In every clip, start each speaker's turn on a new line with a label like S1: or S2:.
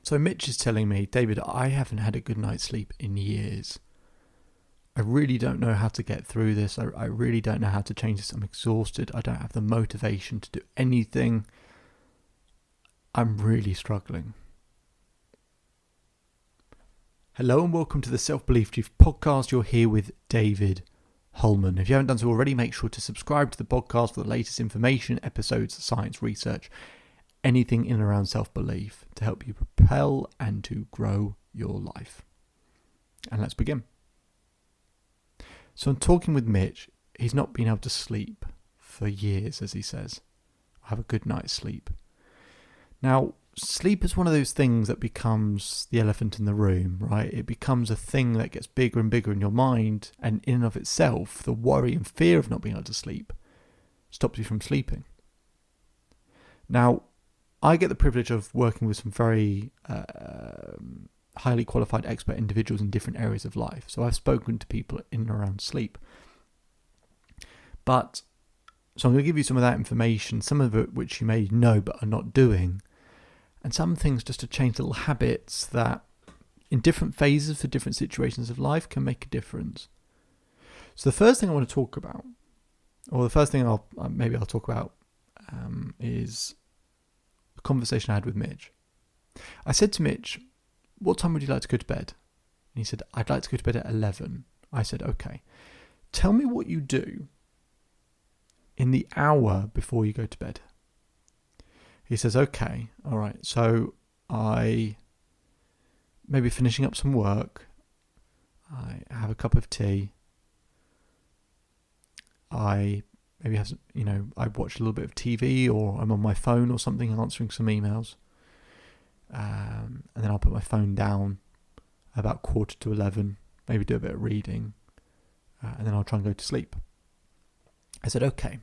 S1: So Mitch is telling me, David, I haven't had a good night's sleep in years. I really don't know how to get through this. I really don't know how to change this. I'm exhausted. I don't have the motivation to do anything. I'm really struggling. Hello and welcome to the Self-Belief Chief podcast. You're here with David Holman. If you haven't done so already, make sure to subscribe to the podcast for the latest information, episodes, science, research, anything in and around self-belief to help you propel and to grow your life. And let's begin. So I'm talking with Mitch. He's not been able to sleep for years, as he says. I have a good night's sleep. Now, sleep is one of those things that becomes the elephant in the room, right? It becomes a thing that gets bigger and bigger in your mind, and in and of itself, the worry and fear of not being able to sleep stops you from sleeping. Now, I get the privilege of working with some very highly qualified expert individuals in different areas of life. So I've spoken to people in and around sleep. So I'm going to give you some of that information, some of it which you may know but are not doing, and some things just to change little habits that in different phases for different situations of life can make a difference. So the first thing I want to talk about, or the first thing I'll talk about is a conversation I had with Mitch. I said to Mitch, what time would you like to go to bed? And he said, I'd like to go to bed at 11. I said, okay, tell me what you do in the hour before you go to bed. He says, okay, all right. So I maybe finishing up some work. I have a cup of tea. I maybe have some, I watch a little bit of TV, or I'm on my phone or something answering some emails. And then I'll put my phone down about 11:15, maybe do a bit of reading, and then I'll try and go to sleep. I said, okay.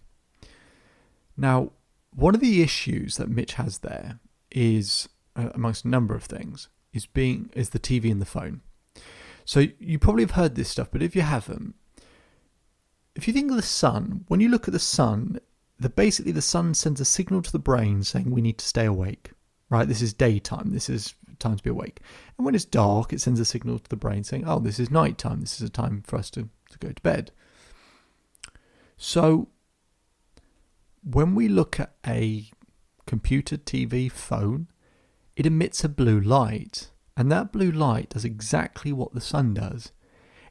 S1: Now, one of the issues that Mitch has there is, amongst a number of things, is the TV and the phone. So you probably have heard this stuff, but if you haven't, if you think of the sun, when you look at the sun, basically the sun sends a signal to the brain saying we need to stay awake, right? This is daytime. This is time to be awake. And when it's dark, it sends a signal to the brain saying, oh, this is nighttime. This is a time for us to go to bed. So when we look at a computer, TV, phone, it emits a blue light. And that blue light does exactly what the sun does.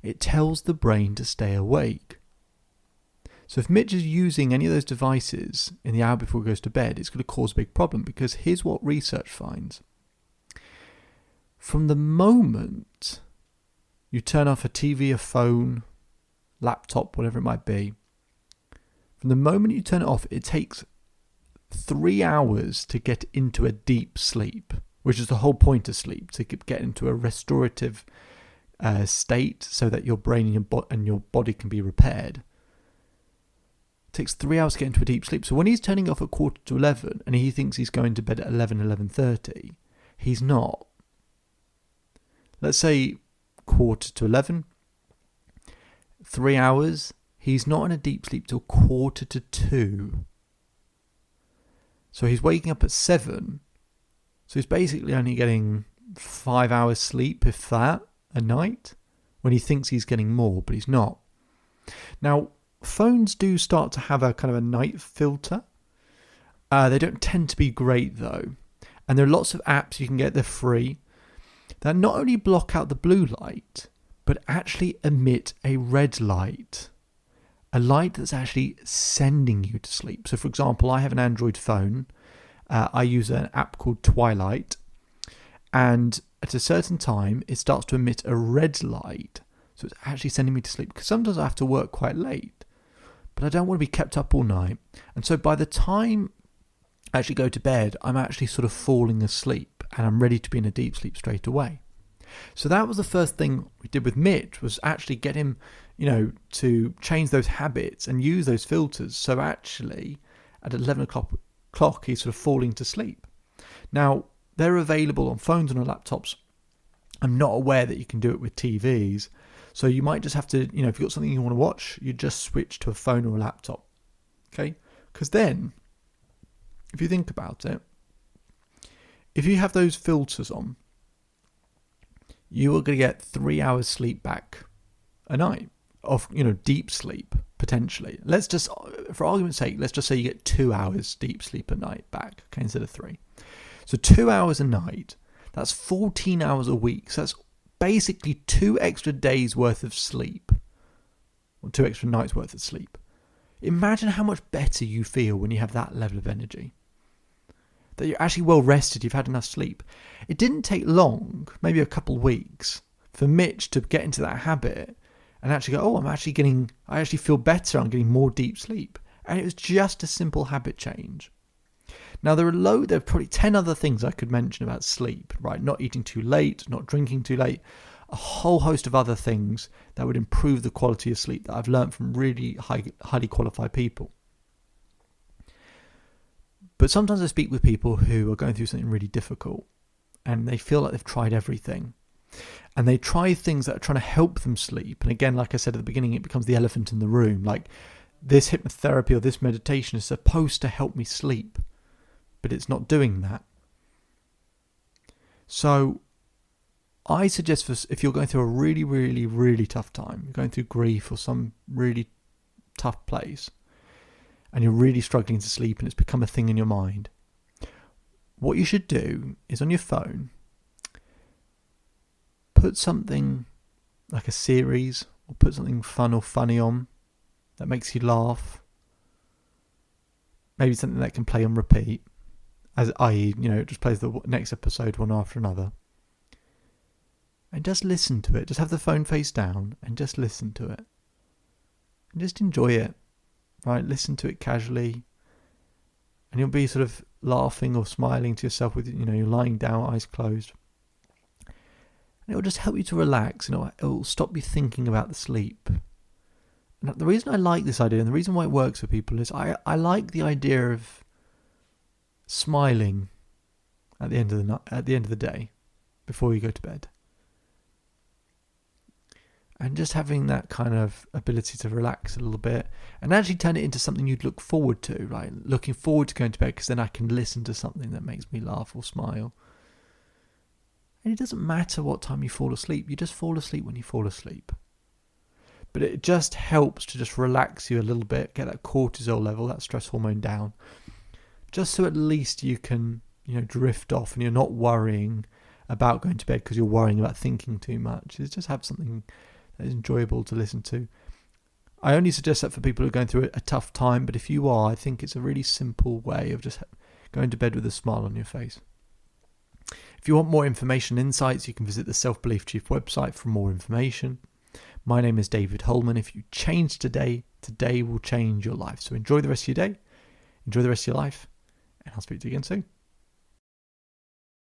S1: It tells the brain to stay awake. So if Mitch is using any of those devices in the hour before he goes to bed, it's going to cause a big problem, because here's what research finds. From the moment you turn off a TV, a phone, laptop, whatever it might be, from the moment you turn it off, it takes 3 hours to get into a deep sleep, which is the whole point of sleep, to get into a restorative state so that your brain and your body can be repaired. It takes 3 hours to get into a deep sleep. So when he's turning off at 11:15 and he thinks he's going to bed at 11:30, he's not. Let's say 11:15, 3 hours, he's not in a deep sleep till 1:45. So he's waking up at 7. So he's basically only getting 5 hours sleep, if that, a night, when he thinks he's getting more, but he's not. Now, phones do start to have a kind of a night filter. They don't tend to be great though. And there are lots of apps you can get, they're free, that not only block out the blue light, but actually emit a red light. A light that's actually sending you to sleep. So for example, I have an Android phone. I use an app called Twilight. And at a certain time, it starts to emit a red light. So it's actually sending me to sleep. Because sometimes I have to work quite late, but I don't want to be kept up all night. And so by the time I actually go to bed, I'm actually sort of falling asleep and I'm ready to be in a deep sleep straight away. So that was the first thing we did with Mitch, was actually get him, to change those habits and use those filters. So actually at 11 o'clock, he's sort of falling to sleep. Now, they're available on phones and on laptops. I'm not aware that you can do it with TVs. So you might just have to, if you've got something you want to watch, you just switch to a phone or a laptop. Okay? Because then, if you think about it, if you have those filters on, you are going to get 3 hours sleep back a night of, deep sleep, potentially. Let's just, for argument's sake, let's just say you get 2 hours deep sleep a night back, okay, instead of 3. So 2 hours a night, that's 14 hours a week. So that's basically 2 extra days worth of sleep, or 2 extra nights worth of sleep. Imagine how much better you feel when you have that level of energy. That you're actually well rested, you've had enough sleep. It didn't take long, maybe a couple of weeks, for Mitch to get into that habit and actually go, I actually feel better, I'm getting more deep sleep. And it was just a simple habit change. Now there are probably 10 other things I could mention about sleep, right? Not eating too late, not drinking too late, a whole host of other things that would improve the quality of sleep that I've learned from really highly qualified people. But sometimes I speak with people who are going through something really difficult and they feel like they've tried everything. And they try things that are trying to help them sleep. And again, like I said at the beginning, it becomes the elephant in the room. Like, this hypnotherapy or this meditation is supposed to help me sleep, but it's not doing that. So I suggest, if you're going through a really, really, really tough time, you're going through grief or some really tough place, and you're really struggling to sleep and it's become a thing in your mind, what you should do is on your phone, put something like a series or put something fun or funny on that makes you laugh. Maybe something that can play on repeat, it just plays the next episode one after another. And just listen to it. Just have the phone face down and just listen to it. And just enjoy it. Right? Listen to it casually. And you'll be sort of laughing or smiling to yourself with, you're lying down, eyes closed. And it'll just help you to relax. It'll stop you thinking about the sleep. And the reason I like this idea and the reason why it works for people is I like the idea of smiling at the end of the day before you go to bed. And just having that kind of ability to relax a little bit and actually turn it into something you'd look forward to, right? Looking forward to going to bed because then I can listen to something that makes me laugh or smile. And it doesn't matter what time you fall asleep. You just fall asleep when you fall asleep. But it just helps to just relax you a little bit, get that cortisol level, that stress hormone down. Just so at least you can, drift off and you're not worrying about going to bed because you're worrying about thinking too much. It's just have something that is enjoyable to listen to. I only suggest that for people who are going through a tough time, but if you are, I think it's a really simple way of just going to bed with a smile on your face. If you want more information and insights, you can visit the Self-Belief Chief website for more information. My name is David Holman. If you change today will change your life. So enjoy the rest of your day, enjoy the rest of your life, and I'll speak to you again soon.